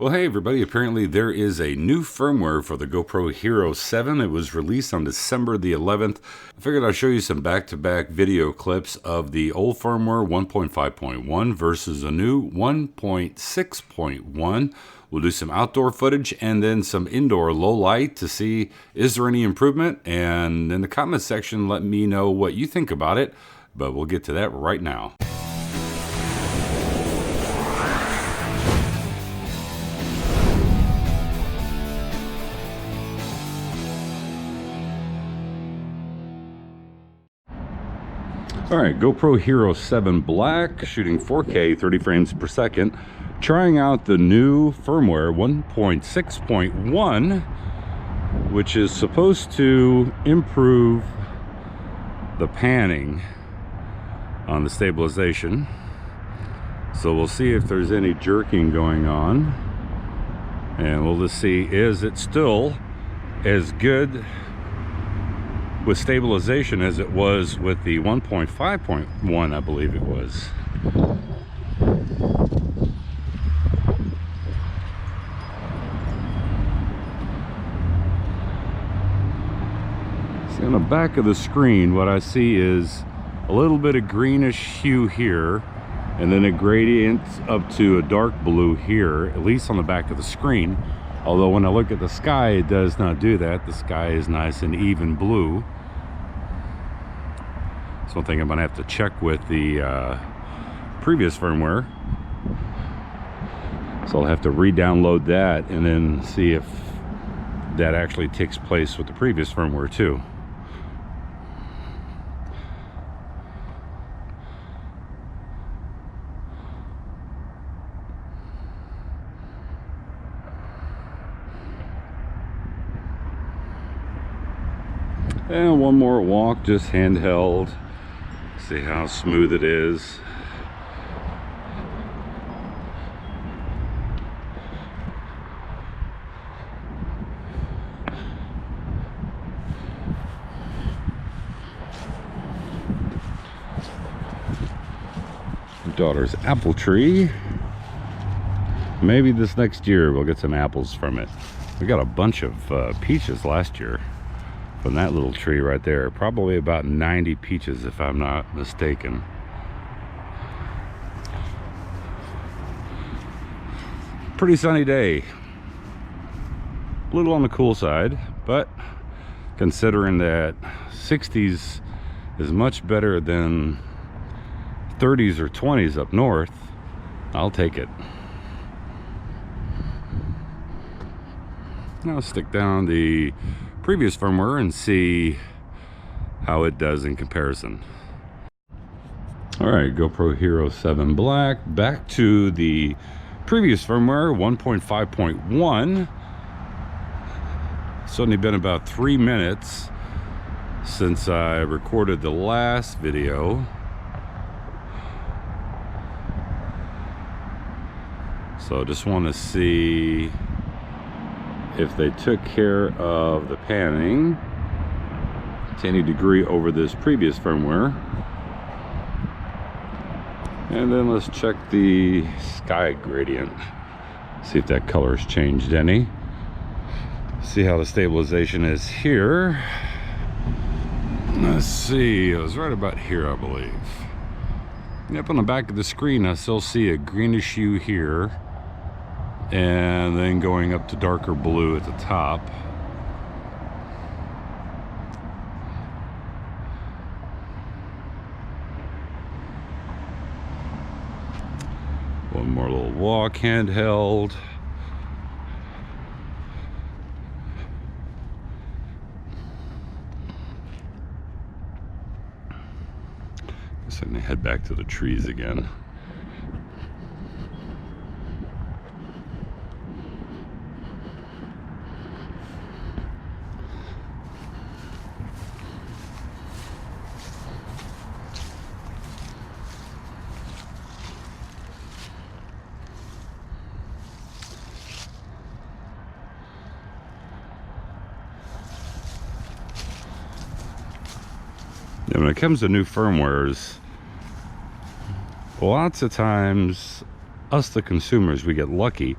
Well, hey everybody, apparently there is a new firmware for the GoPro Hero 7. It was released on December the 11th. I figured I'd show you some back-to-back video clips of the old firmware 1.5.1 versus a new 1.6.1. We'll do some outdoor footage and then some indoor low light to see is there any improvement. And in the comment section, let me know what you think about it, but we'll get to that right now. All right, GoPro Hero 7 Black, shooting 4K, 30 frames per second, trying out the new firmware 1.6.1, which is supposed to improve the panning on the stabilization. So we'll see if there's any jerking going on, and we'll just see, is it still as good with stabilization as it was with the 1.5.1, I believe it was. See, on the back of the screen, what I see is a little bit of greenish hue here, and then a gradient up to a dark blue here, at least on the back of the screen. Although when I look at the sky, it does not do that. The sky is nice and even blue. It's one thing I'm gonna have to check with the previous firmware. So I'll have to re-download that and then see if that actually takes place with the previous firmware too. And one more walk, just handheld. See how smooth it is. My daughter's apple tree. Maybe this next year we'll get some apples from it. We got a bunch of peaches last year from that little tree right there. Probably about 90 peaches if I'm not mistaken. Pretty sunny day. A little on the cool side, but considering that 60s is much better than 30s or 20s up north, I'll take it. Now I'll stick down the previous firmware and see how it does in comparison. All right, GoPro Hero 7 Black, back to the previous firmware 1.5.1. It's only been about 3 minutes since I recorded the last video. So just want to see if they took care of the panning to any degree over this previous firmware. And then let's check the sky gradient, see if that color has changed any. See how the stabilization is here. Let's see, it was right about here, I believe. Yep, on the back of the screen I still see a greenish hue here, and then going up to darker blue at the top. One more little walk, handheld. Guess I'm gonna head back to the trees again. And when it comes to new firmwares, lots of times us the consumers, we get lucky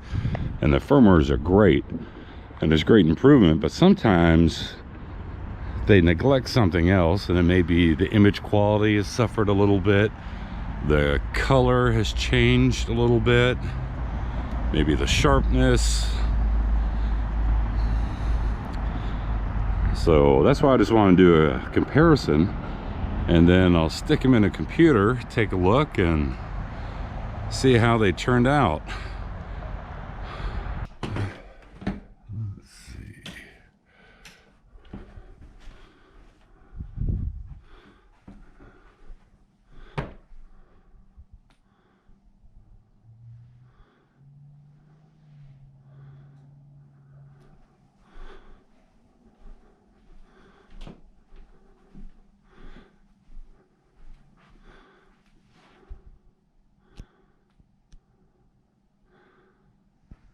and the firmwares are great, and there's great improvement, but sometimes they neglect something else, and it may be the image quality has suffered a little bit, the color has changed a little bit, maybe the sharpness. So that's why I just want to do a comparison, and then I'll stick them in a computer, take a look, and see how they turned out. Let's see.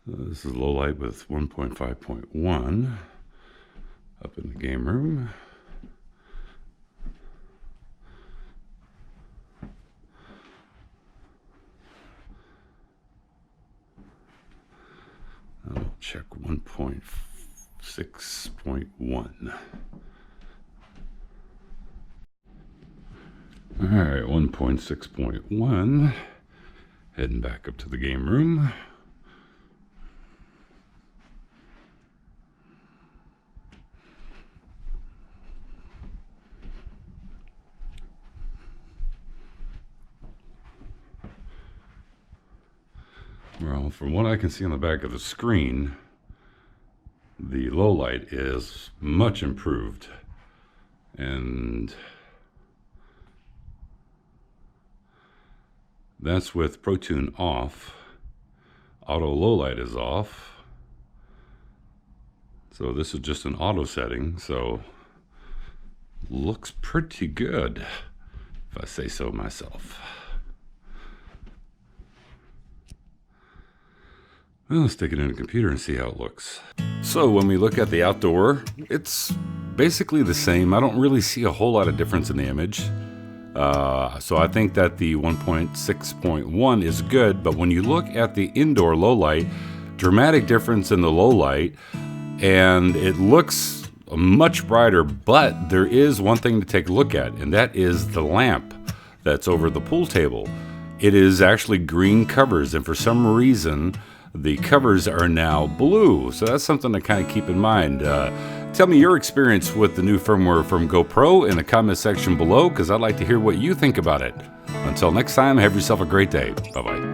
This is low light with 1.5.1 up in the game room. I'll check 1.6.1. All right, 1.6.1. Heading back up to the game room. Well, from what I can see on the back of the screen, the low light is much improved, and that's with ProTune off. Auto low light is off, so this is just an auto setting, so looks pretty good if I say so myself. Well, let's stick it in a computer and see how it looks. So when we look at the outdoor, it's basically the same. I don't really see a whole lot of difference in the image. So I think that the 1.6.1 is good, but when you look at the indoor low light, dramatic difference in the low light, and it looks much brighter, but there is one thing to take a look at, and that is the lamp that's over the pool table. It is actually green covers, and for some reason, the covers are now blue, so that's something to kind of keep in mind. Tell me your experience with the new firmware from GoPro in the comment section below, because I'd like to hear what you think about it. Until next time, have yourself a great day. Bye-bye.